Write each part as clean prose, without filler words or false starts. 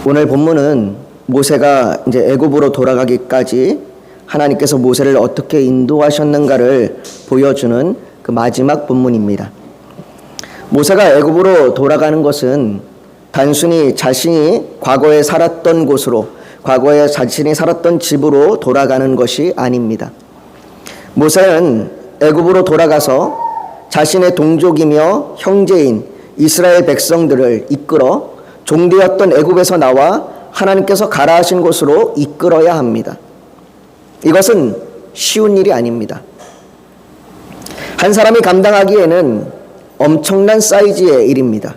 오늘 본문은 모세가 이제 애굽으로 돌아가기까지 하나님께서 모세를 어떻게 인도하셨는가를 보여주는 그 마지막 본문입니다. 모세가 애굽으로 돌아가는 것은 단순히 자신이 과거에 살았던 곳으로, 과거에 자신이 살았던 집으로 돌아가는 것이 아닙니다. 모세는 애굽으로 돌아가서 자신의 동족이며 형제인 이스라엘 백성들을 이끌어 종되었던 애굽에서 나와 하나님께서 가라 하신 곳으로 이끌어야 합니다. 이것은 쉬운 일이 아닙니다. 한 사람이 감당하기에는 엄청난 사이즈의 일입니다.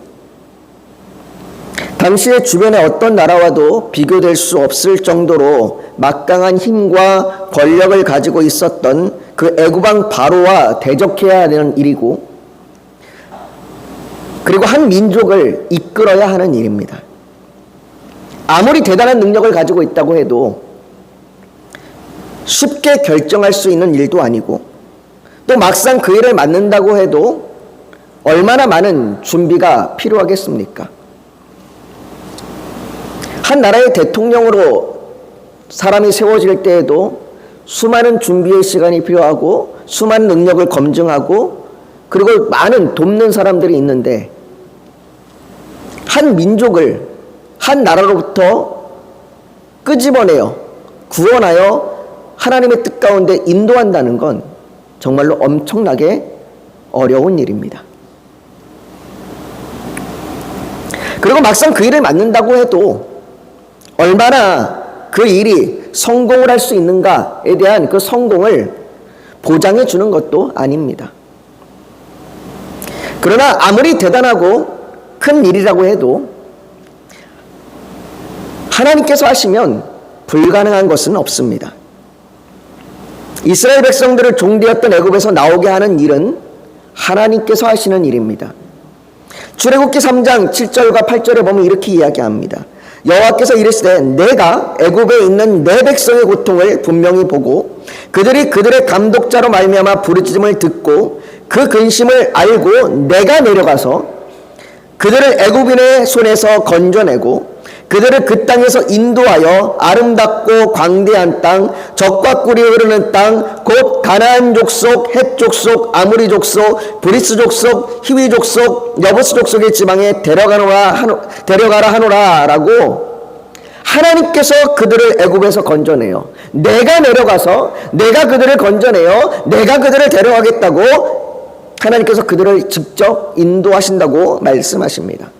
당시의 주변의 어떤 나라와도 비교될 수 없을 정도로 막강한 힘과 권력을 가지고 있었던 그 애굽왕 바로와 대적해야 하는 일이고, 그리고 한 민족을 이끌어야 하는 일입니다. 아무리 대단한 능력을 가지고 있다고 해도 쉽게 결정할 수 있는 일도 아니고, 또 막상 그 일을 맡는다고 해도 얼마나 많은 준비가 필요하겠습니까? 한 나라의 대통령으로 사람이 세워질 때에도 수많은 준비의 시간이 필요하고 수많은 능력을 검증하고 그리고 많은 돕는 사람들이 있는데, 한 민족을 한 나라로부터 끄집어내어 구원하여 하나님의 뜻 가운데 인도한다는 건 정말로 엄청나게 어려운 일입니다. 그리고 막상 그 일을 맡는다고 해도 얼마나 그 일이 성공을 할 수 있는가에 대한 그 성공을 보장해 주는 것도 아닙니다. 그러나 아무리 대단하고 큰 일이라고 해도 하나님께서 하시면 불가능한 것은 없습니다. 이스라엘 백성들을 종되었던 애굽에서 나오게 하는 일은 하나님께서 하시는 일입니다. 출애굽기 3장 7절과 8절에 보면 이렇게 이야기합니다. 여호와께서 이르시되 내가 애굽에 있는 내 백성의 고통을 분명히 보고 그들이 그들의 감독자로 말미암아 부르짖음을 듣고 그 근심을 알고 내가 내려가서 그들을 애굽인의 손에서 건져내고 그들을 그 땅에서 인도하여 아름답고 광대한 땅, 젖과 꿀이 흐르는 땅, 곧 가나안 족속, 헷 족속, 아무리 족속, 브리스 족속, 히위 족속, 여부스 족속의 지방에 데려가라 하노라라고 하나님께서 그들을 애굽에서 건져내요. 내가 내려가서 내가 그들을 건져내요. 내가 그들을 데려가겠다고 하나님께서 그들을 직접 인도하신다고 말씀하십니다.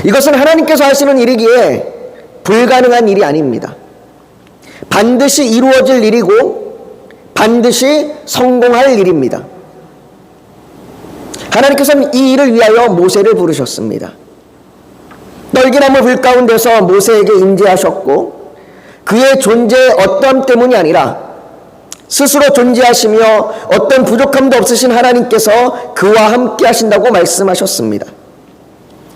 이것은 하나님께서 하시는 일이기에 불가능한 일이 아닙니다. 반드시 이루어질 일이고 반드시 성공할 일입니다. 하나님께서는 이 일을 위하여 모세를 부르셨습니다. 떨기나무 불 가운데서 모세에게 임재하셨고 그의 존재의 어떠함 때문이 아니라 스스로 존재하시며 어떤 부족함도 없으신 하나님께서 그와 함께 하신다고 말씀하셨습니다.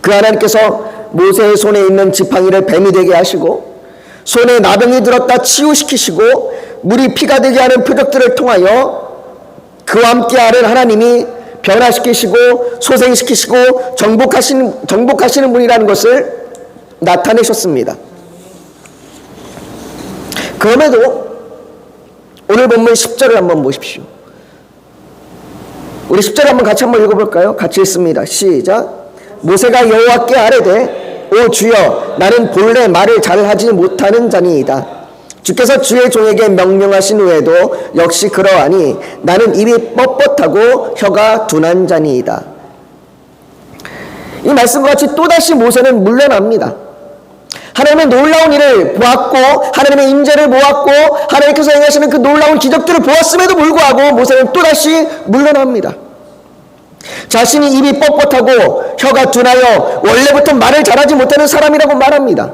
그 하나님께서 모세의 손에 있는 지팡이를 뱀이 되게 하시고 손에 나병이 들었다 치유시키시고 물이 피가 되게 하는 표적들을 통하여 그와 함께 하는 하나님이 변화시키시고 소생시키시고 정복하시는 분이라는 것을 나타내셨습니다. 그럼에도 오늘 본문 10절을 한번 보십시오. 우리 10절 한번 같이 한번 읽어볼까요? 같이 읽습니다. 시작. 모세가 여호와께 아뢰되 오 주여 나는 본래 말을 잘하지 못하는 자니이다. 주께서 주의 종에게 명령하신 후에도 역시 그러하니 나는 입이 뻣뻣하고 혀가 둔한 자니이다. 이 말씀과 같이 또다시 모세는 물러납니다. 하나님의 놀라운 일을 보았고 하나님의 임재를 보았고 하나님께서 행하시는 그 놀라운 기적들을 보았음에도 불구하고 모세는 또다시 물러납니다. 자신이 입이 뻣뻣하고 혀가 둔하여 원래부터 말을 잘하지 못하는 사람이라고 말합니다.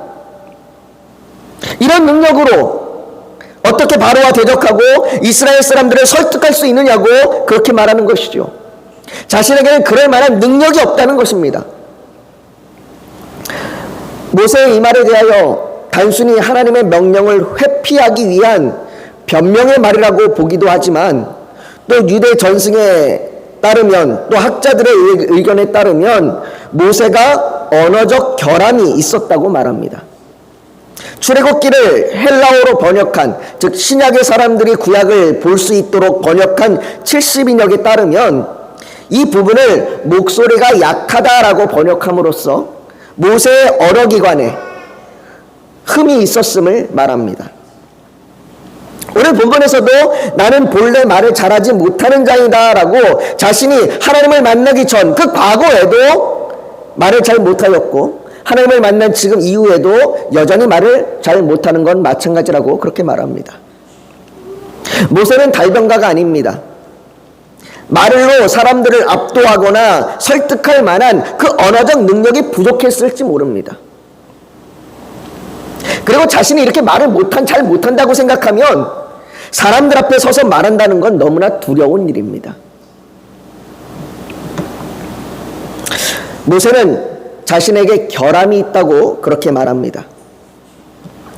이런 능력으로 어떻게 바로와 대적하고 이스라엘 사람들을 설득할 수 있느냐고 그렇게 말하는 것이죠. 자신에게는 그럴 만한 능력이 없다는 것입니다. 모세의 이 말에 대하여 단순히 하나님의 명령을 회피하기 위한 변명의 말이라고 보기도 하지만 또 유대 전승에 따르면 또 학자들의 의견에 따르면 모세가 언어적 결함이 있었다고 말합니다. 출애굽기를 헬라어로 번역한, 즉 신약의 사람들이 구약을 볼 수 있도록 번역한 70인역에 따르면 이 부분을 목소리가 약하다라고 번역함으로써 모세의 언어기관에 흠이 있었음을 말합니다. 오늘 본문에서도 나는 본래 말을 잘하지 못하는 자이다 라고 자신이 하나님을 만나기 전 그 과거에도 말을 잘 못하였고 하나님을 만난 지금 이후에도 여전히 말을 잘 못하는 건 마찬가지라고 그렇게 말합니다. 모세는 달변가가 아닙니다. 말로 사람들을 압도하거나 설득할 만한 그 언어적 능력이 부족했을지 모릅니다. 그리고 자신이 이렇게 말을 잘 못한다고 생각하면 사람들 앞에 서서 말한다는 건 너무나 두려운 일입니다. 모세는 자신에게 결함이 있다고 그렇게 말합니다.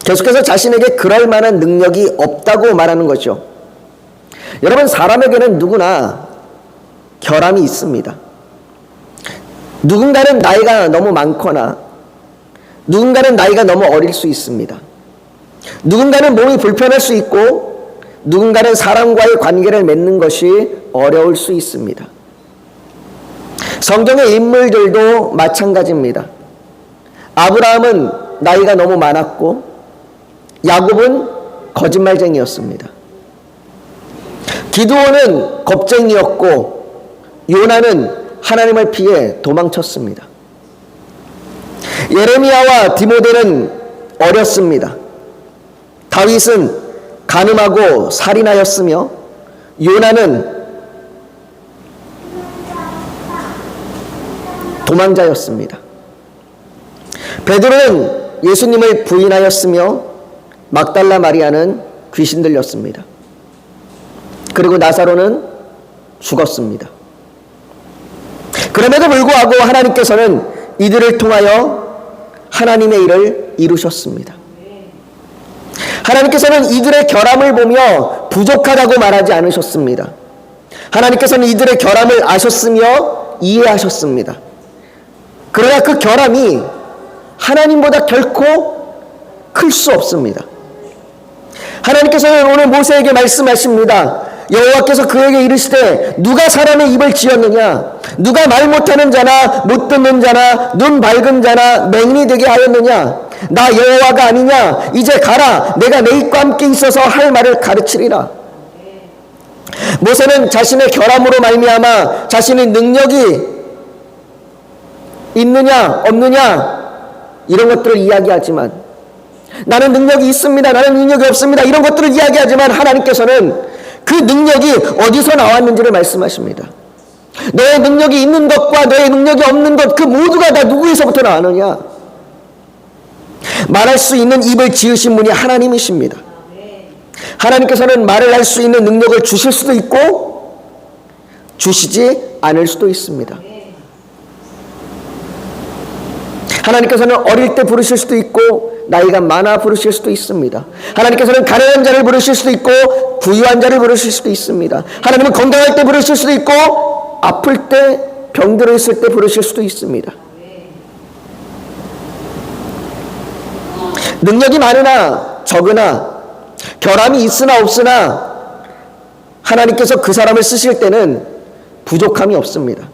계속해서 자신에게 그럴 만한 능력이 없다고 말하는 거죠. 여러분, 사람에게는 누구나 결함이 있습니다. 누군가는 나이가 너무 많거나 누군가는 나이가 너무 어릴 수 있습니다. 누군가는 몸이 불편할 수 있고 누군가는 사람과의 관계를 맺는 것이 어려울 수 있습니다. 성경의 인물들도 마찬가지입니다. 아브라함은 나이가 너무 많았고 야곱은 거짓말쟁이였습니다. 기드온은 겁쟁이였고 요나는 하나님을 피해 도망쳤습니다. 예레미야와 디모데는 어렸습니다. 다윗은 간음하고 살인하였으며 요나는 도망자였습니다. 베드로는 예수님을 부인하였으며 막달라 마리아는 귀신 들렸습니다. 그리고 나사로는 죽었습니다. 그럼에도 불구하고 하나님께서는 이들을 통하여 하나님의 일을 이루셨습니다. 하나님께서는 이들의 결함을 보며 부족하다고 말하지 않으셨습니다. 하나님께서는 이들의 결함을 아셨으며 이해하셨습니다. 그러나 그 결함이 하나님보다 결코 클 수 없습니다. 하나님께서는 오늘 모세에게 말씀하십니다. 여호와께서 그에게 이르시되 누가 사람의 입을 지었느냐? 누가 말 못하는 자나 못 듣는 자나 눈 밝은 자나 맹인이 되게 하였느냐? 나 여호와가 아니냐? 이제 가라. 내가 내 입과 함께 있어서 할 말을 가르치리라. 모세는 자신의 결함으로 말미암아 자신의 능력이 있느냐 없느냐 이런 것들을 이야기하지만, 나는 능력이 있습니다, 나는 능력이 없습니다, 이런 것들을 이야기하지만 하나님께서는 그 능력이 어디서 나왔는지를 말씀하십니다. 너의 능력이 있는 것과 너의 능력이 없는 것, 그 모두가 다 누구에서부터 나왔느냐? 말할 수 있는 입을 지으신 분이 하나님이십니다. 하나님께서는 말을 할 수 있는 능력을 주실 수도 있고 주시지 않을 수도 있습니다. 하나님께서는 어릴 때 부르실 수도 있고 나이가 많아 부르실 수도 있습니다. 하나님께서는 가난한 자를 부르실 수도 있고 부유한 자를 부르실 수도 있습니다. 하나님은 건강할 때 부르실 수도 있고 아플 때, 병들어 있을 때 부르실 수도 있습니다. 능력이 많으나 적으나 결함이 있으나 없으나 하나님께서 그 사람을 쓰실 때는 부족함이 없습니다.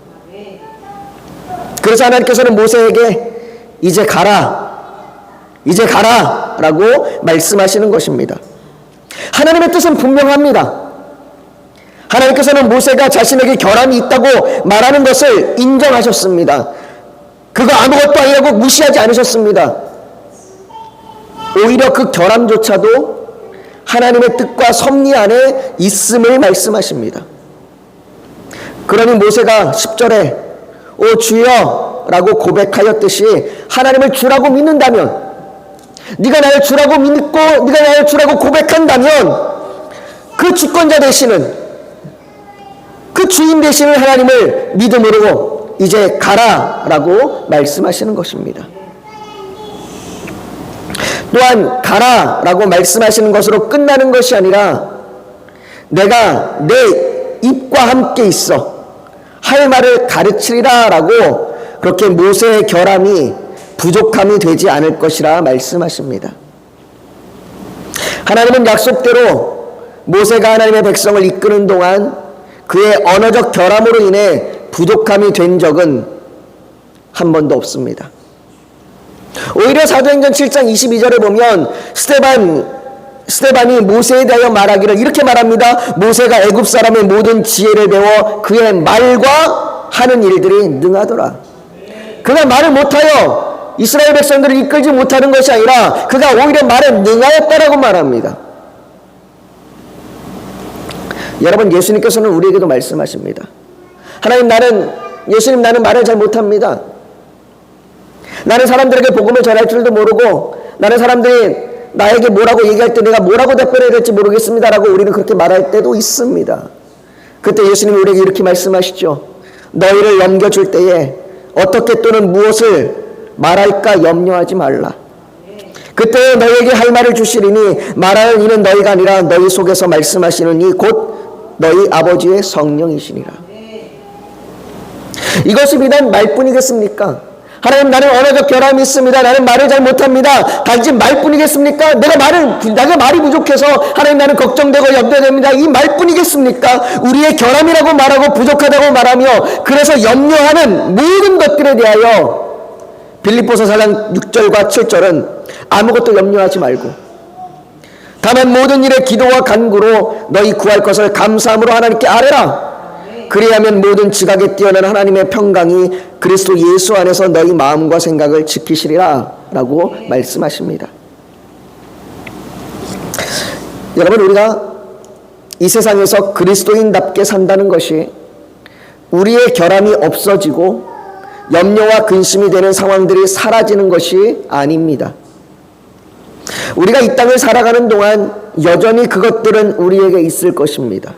그래서 하나님께서는 모세에게 이제 가라, 이제 가라 라고 말씀하시는 것입니다. 하나님의 뜻은 분명합니다. 하나님께서는 모세가 자신에게 결함이 있다고 말하는 것을 인정하셨습니다. 그거 아무것도 아니라고 무시하지 않으셨습니다. 오히려 그 결함조차도 하나님의 뜻과 섭리 안에 있음을 말씀하십니다. 그러니 모세가 10절에 오 주여 라고 고백하였듯이 하나님을 주라고 믿는다면, 네가 나를 주라고 믿고 네가 나를 주라고 고백한다면 그 주권자 되시는, 그 주인 되시는 하나님을 믿음으로 이제 가라 라고 말씀하시는 것입니다. 또한 가라 라고 말씀하시는 것으로 끝나는 것이 아니라 내가 내 입과 함께 있어 할 말을 가르치리라 라고 그렇게 모세의 결함이 부족함이 되지 않을 것이라 말씀하십니다. 하나님은 약속대로 모세가 하나님의 백성을 이끄는 동안 그의 언어적 결함으로 인해 부족함이 된 적은 한 번도 없습니다. 오히려 사도행전 7장 22절에 보면 스데반이 모세에 대하여 말하기를 이렇게 말합니다. 모세가 애굽 사람의 모든 지혜를 배워 그의 말과 하는 일들이 능하더라. 그가 말을 못하여 이스라엘 백성들을 이끌지 못하는 것이 아니라 그가 오히려 말에 능하였다라고 말합니다. 여러분, 예수님께서는 우리에게도 말씀하십니다. 예수님, 나는 말을 잘 못합니다. 나는 사람들에게 복음을 전할 줄도 모르고, 나는 사람들이 나에게 뭐라고 얘기할 때 내가 뭐라고 답변해야 될지 모르겠습니다라고 우리는 그렇게 말할 때도 있습니다. 그때 예수님이 우리에게 이렇게 말씀하시죠. 너희를 넘겨줄 때에 어떻게 또는 무엇을 말할까 염려하지 말라. 그때 너희에게 할 말을 주시리니 말하는 이는 너희가 아니라 너희 속에서 말씀하시는 이 곧 너희 아버지의 성령이시니라. 이것이 비단 말뿐이겠습니까? 하나님, 나는 언어적 결함이 있습니다. 나는 말을 잘 못합니다. 단지 말뿐이겠습니까? 내가 말이 부족해서 하나님, 나는 걱정되고 염려됩니다. 이 말뿐이겠습니까? 우리의 결함이라고 말하고 부족하다고 말하며 그래서 염려하는 모든 것들에 대하여 빌립보서 4장 6절과 7절은 아무것도 염려하지 말고 다만 모든 일에 기도와 간구로 너희 구할 것을 감사함으로 하나님께 아뢰라. 그리하면 모든 지각에 뛰어난 하나님의 평강이 그리스도 예수 안에서 너희 마음과 생각을 지키시리라 라고 말씀하십니다. 여러분, 우리가 이 세상에서 그리스도인답게 산다는 것이 우리의 결함이 없어지고 염려와 근심이 되는 상황들이 사라지는 것이 아닙니다. 우리가 이 땅을 살아가는 동안 여전히 그것들은 우리에게 있을 것입니다.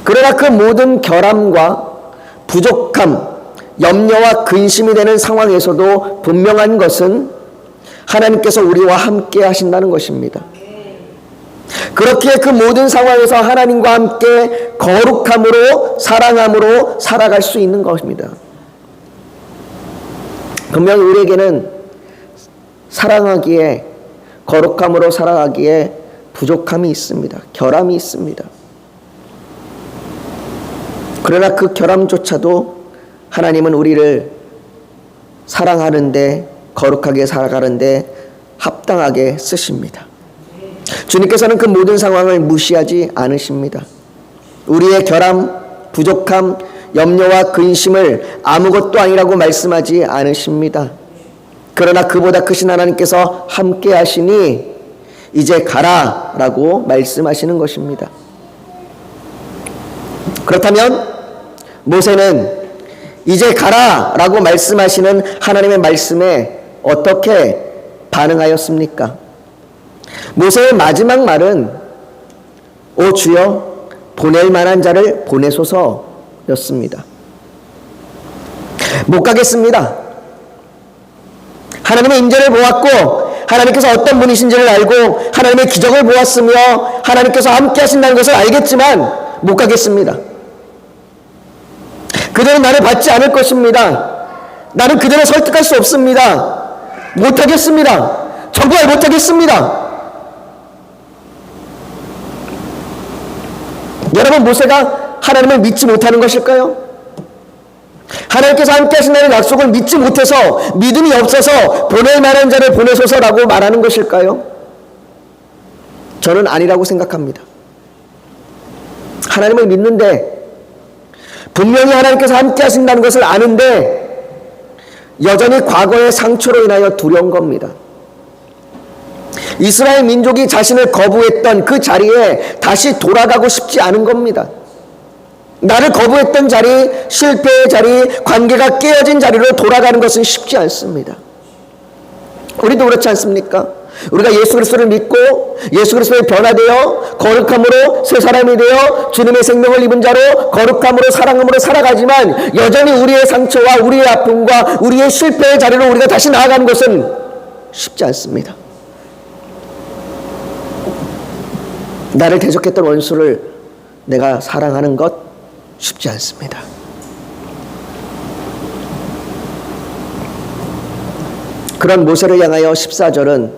그러나 그 모든 결함과 부족함, 염려와 근심이 되는 상황에서도 분명한 것은 하나님께서 우리와 함께 하신다는 것입니다. 그렇기에 그 모든 상황에서 하나님과 함께 거룩함으로 사랑함으로 살아갈 수 있는 것입니다. 분명히 우리에게는 사랑하기에, 거룩함으로 살아가기에 부족함이 있습니다. 결함이 있습니다. 그러나 그 결함조차도 하나님은 우리를 사랑하는데, 거룩하게 살아가는데 합당하게 쓰십니다. 주님께서는 그 모든 상황을 무시하지 않으십니다. 우리의 결함, 부족함, 염려와 근심을 아무것도 아니라고 말씀하지 않으십니다. 그러나 그보다 크신 하나님께서 함께 하시니 이제 가라 라고 말씀하시는 것입니다. 그렇다면 모세는 이제 가라 라고 말씀하시는 하나님의 말씀에 어떻게 반응하였습니까? 모세의 마지막 말은 오 주여 보낼 만한 자를 보내소서 였습니다. 못 가겠습니다. 하나님의 임재를 보았고 하나님께서 어떤 분이신지를 알고 하나님의 기적을 보았으며 하나님께서 함께 하신다는 것을 알겠지만 못 가겠습니다. 그들은 나를 받지 않을 것입니다. 나는 그들을 설득할 수 없습니다. 못하겠습니다. 정말 못하겠습니다. 여러분, 모세가 하나님을 믿지 못하는 것일까요? 하나님께서 함께 하신다는 약속을 믿지 못해서, 믿음이 없어서 보낼 만한 자를 보내소서라고 말하는 것일까요? 저는 아니라고 생각합니다. 하나님을 믿는데, 분명히 하나님께서 함께 하신다는 것을 아는데 여전히 과거의 상처로 인하여 두려운 겁니다. 이스라엘 민족이 자신을 거부했던 그 자리에 다시 돌아가고 싶지 않은 겁니다. 나를 거부했던 자리, 실패의 자리, 관계가 깨어진 자리로 돌아가는 것은 쉽지 않습니다. 우리도 그렇지 않습니까? 우리가 예수 그리스도를 믿고 예수 그리스도에 변화되어 거룩함으로 새 사람이 되어 주님의 생명을 입은 자로 거룩함으로 사랑함으로 살아가지만 여전히 우리의 상처와 우리의 아픔과 우리의 실패의 자리로 우리가 다시 나아가는 것은 쉽지 않습니다. 나를 대적했던 원수를 내가 사랑하는 것 쉽지 않습니다. 그런 모세를 향하여 14절은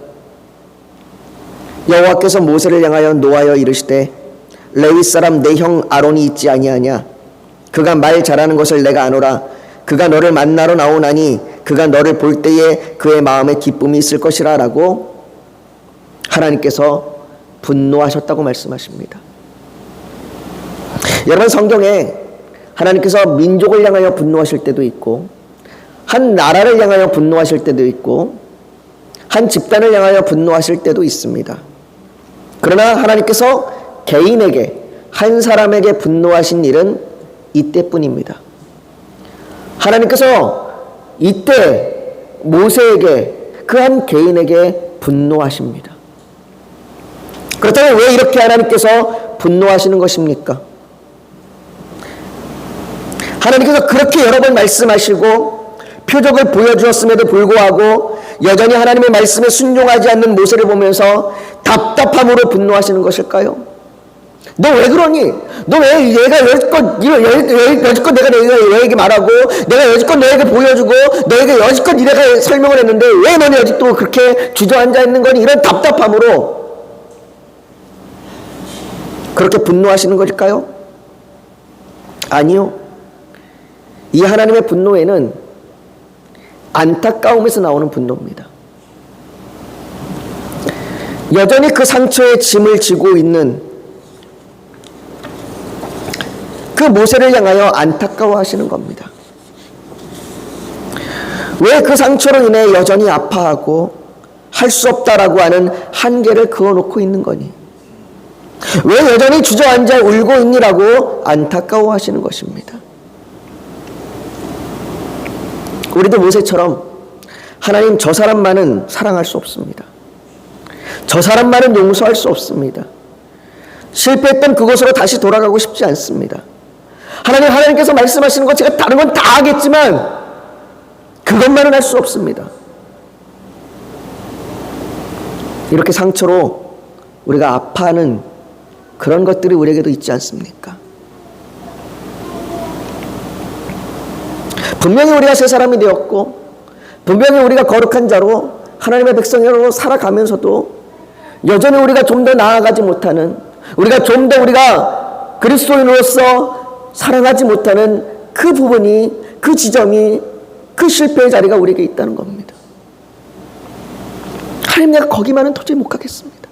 여호와께서 모세를 향하여 노하여 이르시되 레위 사람 내 형 아론이 있지 아니하냐? 그가 말 잘하는 것을 내가 아노라. 그가 너를 만나러 나오나니 그가 너를 볼 때에 그의 마음에 기쁨이 있을 것이라 라고 하나님께서 분노하셨다고 말씀하십니다. 여러분, 성경에 하나님께서 민족을 향하여 분노하실 때도 있고 한 나라를 향하여 분노하실 때도 있고 한 집단을 향하여 분노하실 때도 있습니다. 그러나 하나님께서 개인에게, 한 사람에게 분노하신 일은 이때뿐입니다. 하나님께서 이때 모세에게, 그 한 개인에게 분노하십니다. 그렇다면 왜 이렇게 하나님께서 분노하시는 것입니까? 하나님께서 그렇게 여러 번 말씀하시고 표적을 보여주었음에도 불구하고 여전히 하나님의 말씀에 순종하지 않는 모세를 보면서 답답함으로 분노하시는 것일까요? 너 왜 그러니? 너 왜 얘가 여지껏 내가 너에게 말하고 내가 여지껏 너에게 보여주고 너에게 여지껏 이래가 설명을 했는데 왜 너는 아직도 그렇게 주저앉아 있는 거니? 이런 답답함으로 그렇게 분노하시는 것일까요? 아니요. 이 하나님의 분노에는 안타까움에서 나오는 분노입니다. 여전히 그 상처의 짐을 지고 있는 그 모세를 향하여 안타까워하시는 겁니다. 왜 그 상처로 인해 여전히 아파하고 할 수 없다라고 하는 한계를 그어놓고 있는 거니? 왜 여전히 주저앉아 울고 있니라고 안타까워하시는 것입니다. 우리도 모세처럼 하나님, 저 사람만은 사랑할 수 없습니다. 저 사람만은 용서할 수 없습니다. 실패했던 그곳으로 다시 돌아가고 싶지 않습니다. 하나님께서 말씀하시는 것 제가 다른 건 다 하겠지만 그것만은 할 수 없습니다. 이렇게 상처로 우리가 아파하는 그런 것들이 우리에게도 있지 않습니까? 분명히 우리가 새 사람이 되었고 분명히 우리가 거룩한 자로 하나님의 백성으로 살아가면서도 여전히 우리가 좀 더 나아가지 못하는, 우리가 좀 더 우리가 그리스도인으로서 사랑하지 못하는 그 부분이, 그 지점이, 그 실패의 자리가 우리에게 있다는 겁니다. 하나님, 내가 거기만은 도저히 못 가겠습니다.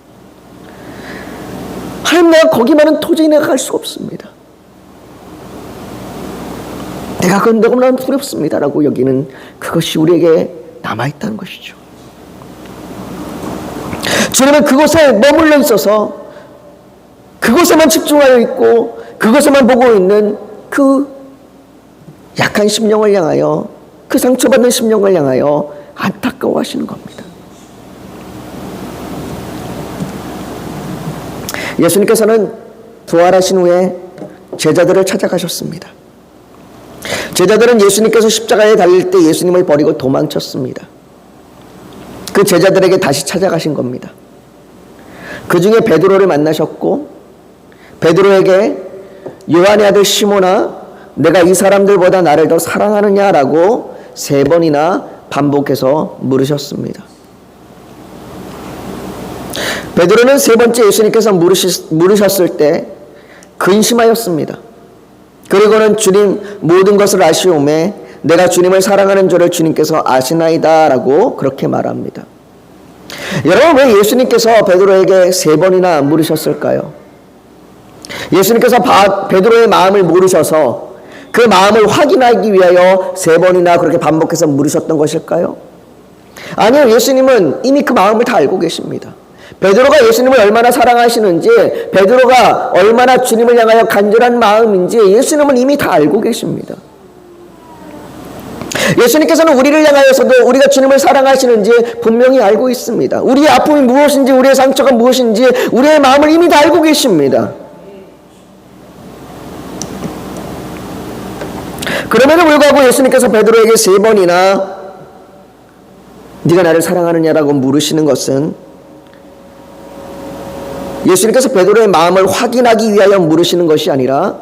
하나님, 내가 거기만은 도저히 내가 갈 수 없습니다. 내가 그건 너무나 두렵습니다라고 여기는 그것이 우리에게 남아있다는 것이죠. 주님은 그곳에 머물러 있어서 그곳에만 집중하여 있고 그것에만 보고 있는 그 약한 심령을 향하여, 그 상처받는 심령을 향하여 안타까워하시는 겁니다. 예수님께서는 부활하신 후에 제자들을 찾아가셨습니다. 제자들은 예수님께서 십자가에 달릴 때 예수님을 버리고 도망쳤습니다. 그 제자들에게 다시 찾아가신 겁니다. 그 중에 베드로를 만나셨고 베드로에게 요한의 아들 시몬아, 내가 이 사람들보다 나를 더 사랑하느냐라고 3번이나 반복해서 물으셨습니다. 베드로는 3번째 예수님께서 물으셨을 때 근심하였습니다. 그리고는 주님, 모든 것을 아시오매 내가 주님을 사랑하는 줄을 주님께서 아시나이다 라고 그렇게 말합니다. 여러분, 왜 예수님께서 베드로에게 3번이나 물으셨을까요? 예수님께서 베드로의 마음을 모르셔서 그 마음을 확인하기 위하여 3번이나 그렇게 반복해서 물으셨던 것일까요? 아니요, 예수님은 이미 그 마음을 다 알고 계십니다. 베드로가 예수님을 얼마나 사랑하시는지, 베드로가 얼마나 주님을 향하여 간절한 마음인지 예수님은 이미 다 알고 계십니다. 예수님께서는 우리를 향하여서도 우리가 주님을 사랑하시는지 분명히 알고 있습니다. 우리의 아픔이 무엇인지, 우리의 상처가 무엇인지, 우리의 마음을 이미 다 알고 계십니다. 그럼에도 불구하고 예수님께서 베드로에게 3번이나 네가 나를 사랑하느냐라고 물으시는 것은 예수님께서 베드로의 마음을 확인하기 위하여 물으시는 것이 아니라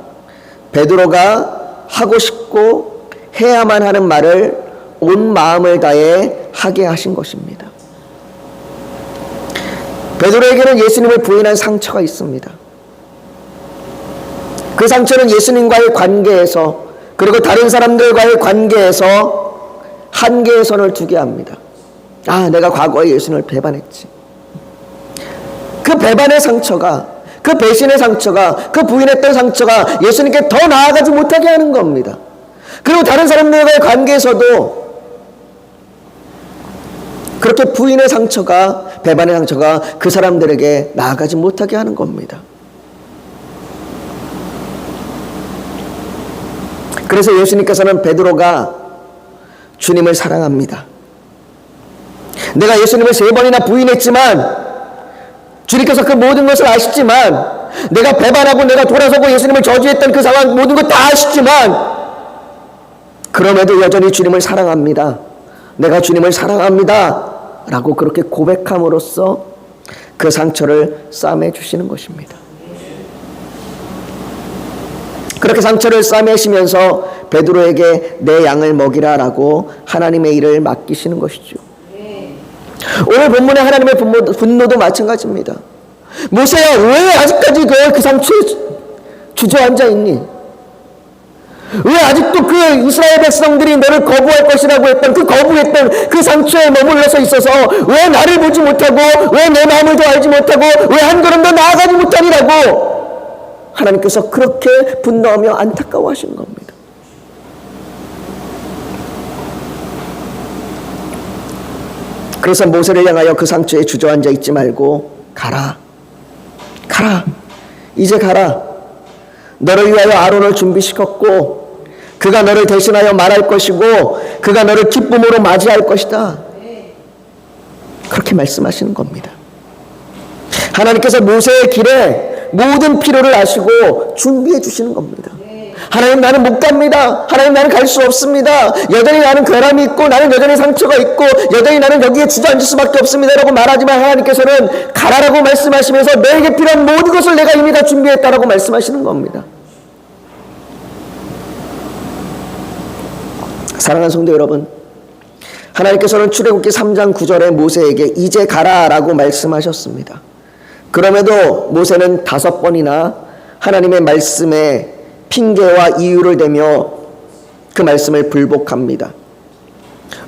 베드로가 하고 싶고 해야만 하는 말을 온 마음을 다해 하게 하신 것입니다. 베드로에게는 예수님을 부인한 상처가 있습니다. 그 상처는 예수님과의 관계에서, 그리고 다른 사람들과의 관계에서 한계의 선을 두게 합니다. 아, 내가 과거에 예수님을 배반했지. 그 배반의 상처가, 그 배신의 상처가, 그 부인했던 상처가 예수님께 더 나아가지 못하게 하는 겁니다. 그리고 다른 사람들과의 관계에서도 그렇게 부인의 상처가, 배반의 상처가 그 사람들에게 나아가지 못하게 하는 겁니다. 그래서 예수님께서는 베드로가 주님을 사랑합니다. 내가 예수님을 3번이나 부인했지만, 주님께서 그 모든 것을 아시지만, 내가 배반하고 내가 돌아서고 예수님을 저주했던 그 상황 모든 것 다 아시지만, 그럼에도 여전히 주님을 사랑합니다. 내가 주님을 사랑합니다 라고 그렇게 고백함으로써 그 상처를 싸매 주시는 것입니다. 그렇게 상처를 싸매시면서 베드로에게 내 양을 먹이라 라고 하나님의 일을 맡기시는 것이죠. 오늘 본문의 하나님의 분노도 마찬가지입니다. 모세야, 왜 아직까지 그 상처에 주저앉아 있니? 왜 아직도 그 이스라엘 백성들이 너를 거부할 것이라고 했던 그 거부했던 그 상처에 머물러서 있어서 왜 나를 보지 못하고, 왜 내 마음을 더 알지 못하고, 왜 한 걸음 더 나아가지 못하니라고 하나님께서 그렇게 분노하며 안타까워하시는 겁니다. 그래서 모세를 향하여 그 상처에 주저앉아 있지 말고 가라. 이제 가라. 너를 위하여 아론을 준비시켰고 그가 너를 대신하여 말할 것이고 그가 너를 기쁨으로 맞이할 것이다. 그렇게 말씀하시는 겁니다. 하나님께서 모세의 길에 모든 필요를 아시고 준비해 주시는 겁니다. 하나님, 나는 못 갑니다. 하나님, 나는 갈 수 없습니다. 여전히 나는 결함이 있고 나는 여전히 상처가 있고 여전히 나는 여기에 주저앉을 수밖에 없습니다 라고 말하지만, 하나님께서는 가라라고 말씀하시면서 너에게 필요한 모든 것을 내가 이미 다 준비했다라고 말씀하시는 겁니다. 사랑하는 성도 여러분, 하나님께서는 출애굽기 3장 9절에 모세에게 이제 가라라고 말씀하셨습니다. 그럼에도 모세는 5번이나 하나님의 말씀에 핑계와 이유를 대며 그 말씀을 불복합니다.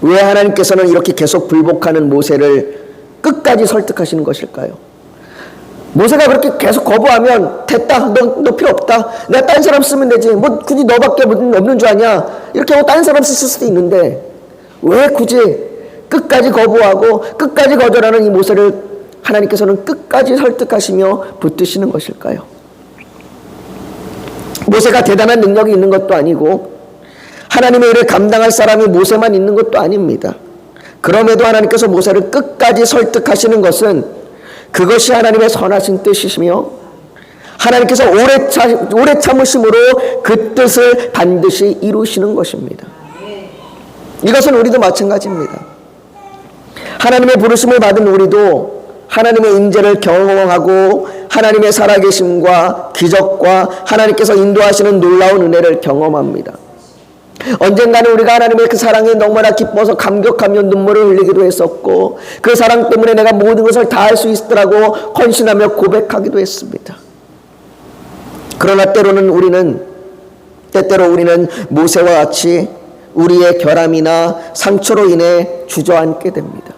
왜 하나님께서는 이렇게 계속 불복하는 모세를 끝까지 설득하시는 것일까요? 모세가 그렇게 계속 거부하면 됐다, 너 필요 없다, 내가 딴 사람 쓰면 되지, 뭐 굳이 너밖에 없는 줄 아냐, 이렇게 하고 딴 사람 쓸 수도 있는데 왜 굳이 끝까지 거부하고 끝까지 거절하는 이 모세를 하나님께서는 끝까지 설득하시며 붙드시는 것일까요? 모세가 대단한 능력이 있는 것도 아니고 하나님의 일을 감당할 사람이 모세만 있는 것도 아닙니다. 그럼에도 하나님께서 모세를 끝까지 설득하시는 것은 그것이 하나님의 선하신 뜻이시며 하나님께서 오래 참으심으로 그 뜻을 반드시 이루시는 것입니다. 이것은 우리도 마찬가지입니다. 하나님의 부르심을 받은 우리도 하나님의 인재를 경험하고 하나님의 살아계심과 기적과 하나님께서 인도하시는 놀라운 은혜를 경험합니다. 언젠가는 우리가 하나님의 그 사랑에 너무나 기뻐서 감격하며 눈물을 흘리기도 했었고 그 사랑 때문에 내가 모든 것을 다 할 수 있더라고 헌신하며 고백하기도 했습니다. 그러나 때때로 우리는 모세와 같이 우리의 결함이나 상처로 인해 주저앉게 됩니다.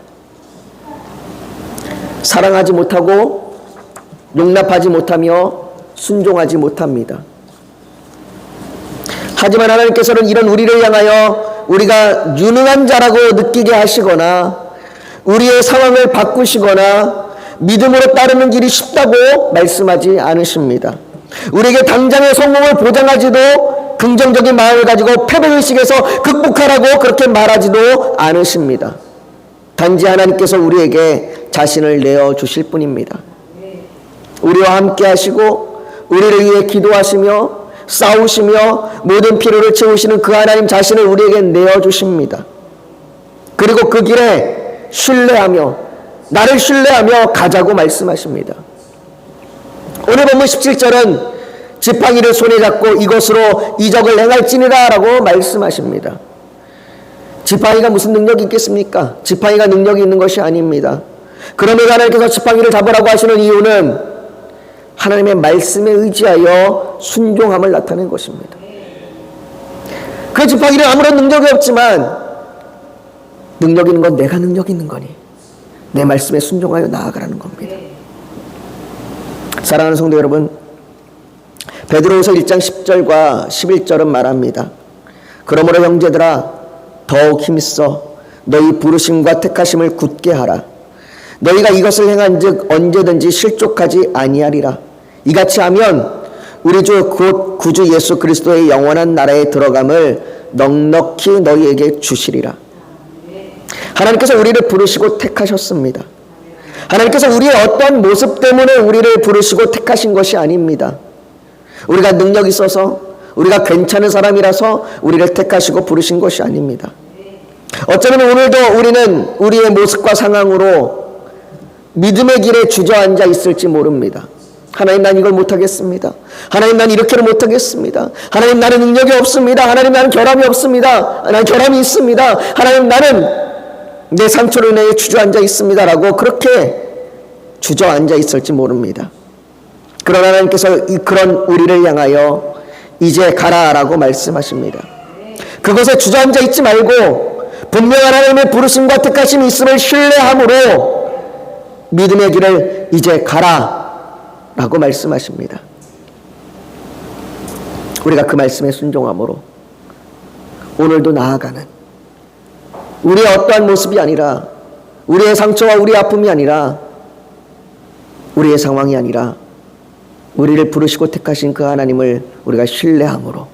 사랑하지 못하고 용납하지 못하며 순종하지 못합니다. 하지만 하나님께서는 이런 우리를 향하여 우리가 유능한 자라고 느끼게 하시거나 우리의 상황을 바꾸시거나 믿음으로 따르는 길이 쉽다고 말씀하지 않으십니다. 우리에게 당장의 성공을 보장하지도 긍정적인 마음을 가지고 패배의식에서 극복하라고 그렇게 말하지도 않으십니다. 단지 하나님께서 우리에게 자신을 내어주실 뿐입니다. 우리와 함께 하시고 우리를 위해 기도하시며 싸우시며 모든 필요를 채우시는 그 하나님 자신을 우리에게 내어주십니다. 그리고 그 길에 나를 신뢰하며 가자고 말씀하십니다. 오늘 본문 17절은 지팡이를 손에 잡고 이것으로 이적을 행할지니라 라고 말씀하십니다. 지팡이가 무슨 능력이 있겠습니까? 지팡이가 능력이 있는 것이 아닙니다. 그럼에도 하나님께서 지팡이를 잡으라고 하시는 이유는 하나님의 말씀에 의지하여 순종함을 나타낸 것입니다. 그 지팡이는 아무런 능력이 없지만 능력 있는 건 내가 능력 있는 거니 내 말씀에 순종하여 나아가라는 겁니다. 사랑하는 성도 여러분, 베드로후서 1장 10절과 11절은 말합니다. 그러므로 형제들아 더욱 힘써 너희 부르심과 택하심을 굳게 하라. 너희가 이것을 행한즉 언제든지 실족하지 아니하리라. 이같이 하면 우리 주 곧 구주 예수 그리스도의 영원한 나라에 들어감을 넉넉히 너희에게 주시리라. 하나님께서 우리를 부르시고 택하셨습니다. 하나님께서 우리의 어떠한 모습 때문에 우리를 부르시고 택하신 것이 아닙니다. 우리가 능력이 있어서 우리가 괜찮은 사람이라서 우리를 택하시고 부르신 것이 아닙니다. 어쩌면 오늘도 우리는 우리의 모습과 상황으로 믿음의 길에 주저앉아 있을지 모릅니다. 하나님, 난 이걸 못하겠습니다. 하나님, 난 이렇게는 못하겠습니다. 하나님, 나는 능력이 없습니다. 하나님, 나는 결함이 없습니다. 나는 결함이 있습니다. 하나님, 나는 내 상처로 인해 주저앉아 있습니다. 라고 그렇게 주저앉아 있을지 모릅니다. 그러나 하나님께서 그런 우리를 향하여 이제 가라라고 말씀하십니다. 그것에 주저앉아 있지 말고 분명한 하나님의 부르심과 택하심이 있음을 신뢰함으로 믿음의 길을 이제 가라라고 말씀하십니다. 우리가 그 말씀에 순종함으로 오늘도 나아가는 우리의 어떠한 모습이 아니라 우리의 상처와 우리의 아픔이 아니라 우리의 상황이 아니라 우리를 부르시고 택하신 그 하나님을 우리가 신뢰함으로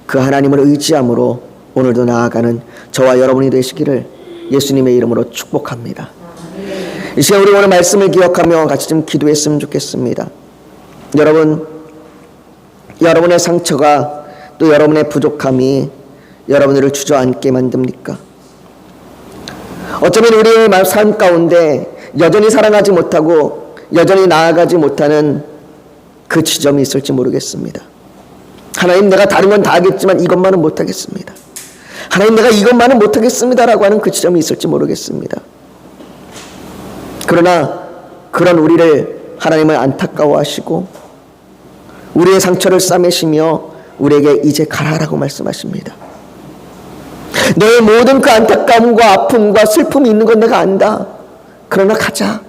그 하나님을 의지함으로 오늘도 나아가는 저와 여러분이 되시기를 예수님의 이름으로 축복합니다. 이 시간 우리 오늘 말씀을 기억하며 같이 좀 기도했으면 좋겠습니다. 여러분, 여러분의 상처가 또 여러분의 부족함이 여러분을 주저앉게 만듭니까? 어쩌면 우리의 삶 가운데 여전히 사랑하지 못하고 여전히 나아가지 못하는 그 지점이 있을지 모르겠습니다. 하나님, 내가 다른 건 다 하겠지만 이것만은 못하겠습니다. 하나님, 내가 이것만은 못하겠습니다라고 하는 그 지점이 있을지 모르겠습니다. 그러나 그런 우리를 하나님은 안타까워하시고 우리의 상처를 싸매시며 우리에게 이제 가라라고 말씀하십니다. 너의 모든 그 안타까움과 아픔과 슬픔이 있는 건 내가 안다. 그러나 가자.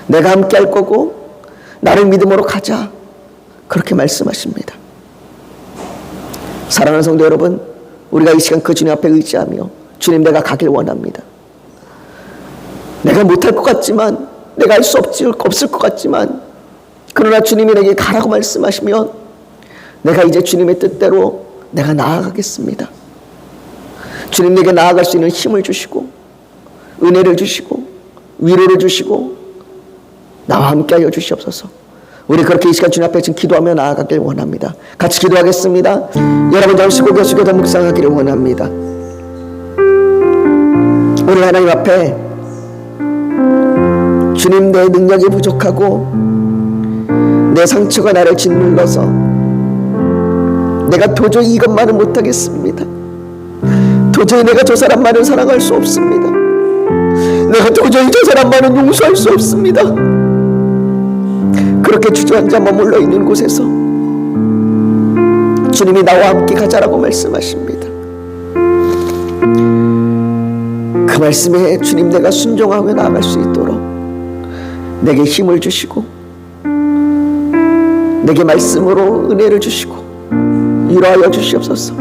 내가 함께 할 거고 나를 믿음으로 가자. 그렇게 말씀하십니다. 사랑하는 성도 여러분, 우리가 이 시간 그 주님 앞에 의지하며 주님, 내가 가길 원합니다. 내가 못할 것 같지만, 내가 할 수 없을 것 같지만, 그러나 주님이 내게 가라고 말씀하시면 내가 이제 주님의 뜻대로 내가 나아가겠습니다. 주님, 내게 나아갈 수 있는 힘을 주시고 은혜를 주시고 위로를 주시고 나와 함께하여 주시옵소서. 우리 그렇게 이 시간 주님 앞에 지금 기도하며 나아가길 원합니다. 같이 기도하겠습니다. 여러분 잠시 고개 숙여 묵상하기를 원합니다. 오늘 하나님 앞에 주님, 내 능력이 부족하고 내 상처가 나를 짓눌러서 내가 도저히 이것만은 못하겠습니다. 도저히 내가 저 사람만은 사랑할 수 없습니다. 내가 도저히 저 사람만은 용서할 수 없습니다. 그렇게 주저앉아 머물러 있는 곳에서 주님이 나와 함께 가자라고 말씀하십니다. 그 말씀에 주님, 내가 순종하며 나아갈 수 있도록 내게 힘을 주시고 내게 말씀으로 은혜를 주시고 위로하여 주시옵소서.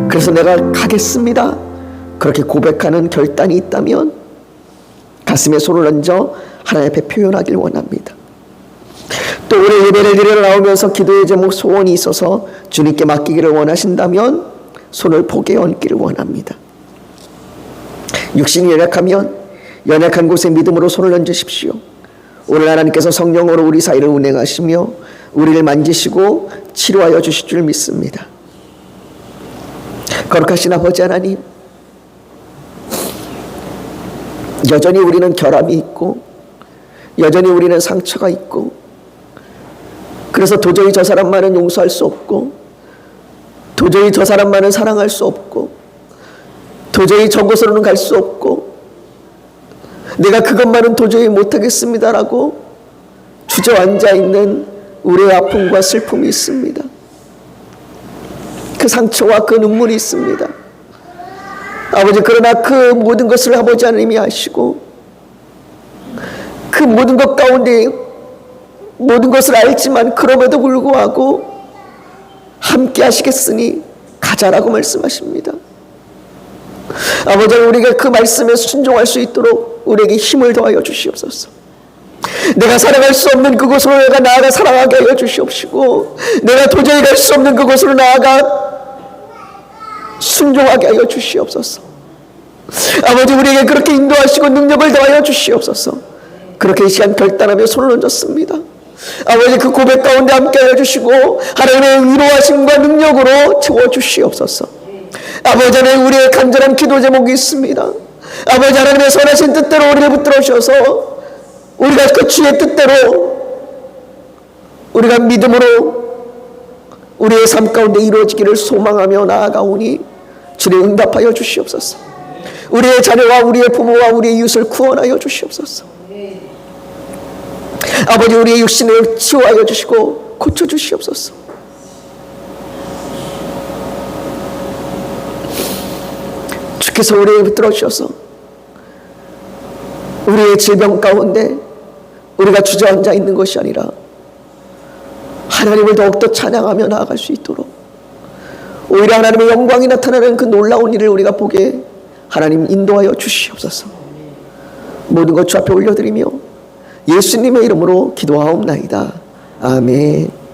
그래서 내가 가겠습니다. 그렇게 고백하는 결단이 있다면 가슴에 손을 얹어 하나님 앞에 표현하길 원합니다. 또 오늘 예배를 드리러 나오면서 기도의 제목, 소원이 있어서 주님께 맡기기를 원하신다면 손을 복에 얹기를 원합니다. 육신이 연약하면 연약한 곳에 믿음으로 손을 얹으십시오. 오늘 하나님께서 성령으로 우리 사이를 운행하시며 우리를 만지시고 치료하여 주실 줄 믿습니다. 거룩하신 아버지 하나님, 여전히 우리는 결함이 있고 여전히 우리는 상처가 있고 그래서 도저히 저 사람만은 용서할 수 없고 도저히 저 사람만은 사랑할 수 없고 도저히 저곳으로는 갈 수 없고 내가 그것만은 도저히 못하겠습니다라고 주저앉아 있는 우리의 아픔과 슬픔이 있습니다. 그 상처와 그 눈물이 있습니다. 아버지, 그러나 그 모든 것을 아버지 하나님이 아시고 그 모든 것 가운데 모든 것을 알지만 그럼에도 불구하고 함께 하시겠으니 가자라고 말씀하십니다. 아버지, 우리가 그 말씀에 순종할 수 있도록 우리에게 힘을 더하여 주시옵소서. 내가 살아갈 수 없는 그곳으로 내가 나아가 살아가게 하여 주시옵시고, 내가 도저히 갈 수 없는 그곳으로 나아가 순종하게 하여 주시옵소서. 아버지, 우리에게 그렇게 인도하시고 능력을 더하여 주시옵소서. 그렇게 이 시간 결단하며 손을 얹었습니다. 아버지, 그 고백 가운데 함께 하여 주시고 하나님의 위로하심과 능력으로 채워주시옵소서. 아버지 하나님, 우리의 간절한 기도 제목이 있습니다. 아버지 하나님의 선하신 뜻대로 우리를 붙들어 주셔서 우리가 그 주의 뜻대로 우리가 믿음으로 우리의 삶 가운데 이루어지기를 소망하며 나아가오니 주님 응답하여 주시옵소서. 우리의 자녀와 우리의 부모와 우리의 이웃을 구원하여 주시옵소서. 아버지, 우리의 육신을 치유하여 주시고 고쳐주시옵소서. 주께서 우리를 붙들어 주셔서 우리의 질병 가운데 우리가 주저앉아 있는 것이 아니라 하나님을 더욱더 찬양하며 나아갈 수 있도록, 오히려 하나님의 영광이 나타나는 그 놀라운 일을 우리가 보게 하나님 인도하여 주시옵소서. 모든 것 주 앞에 올려드리며 예수님의 이름으로 기도하옵나이다. 아멘.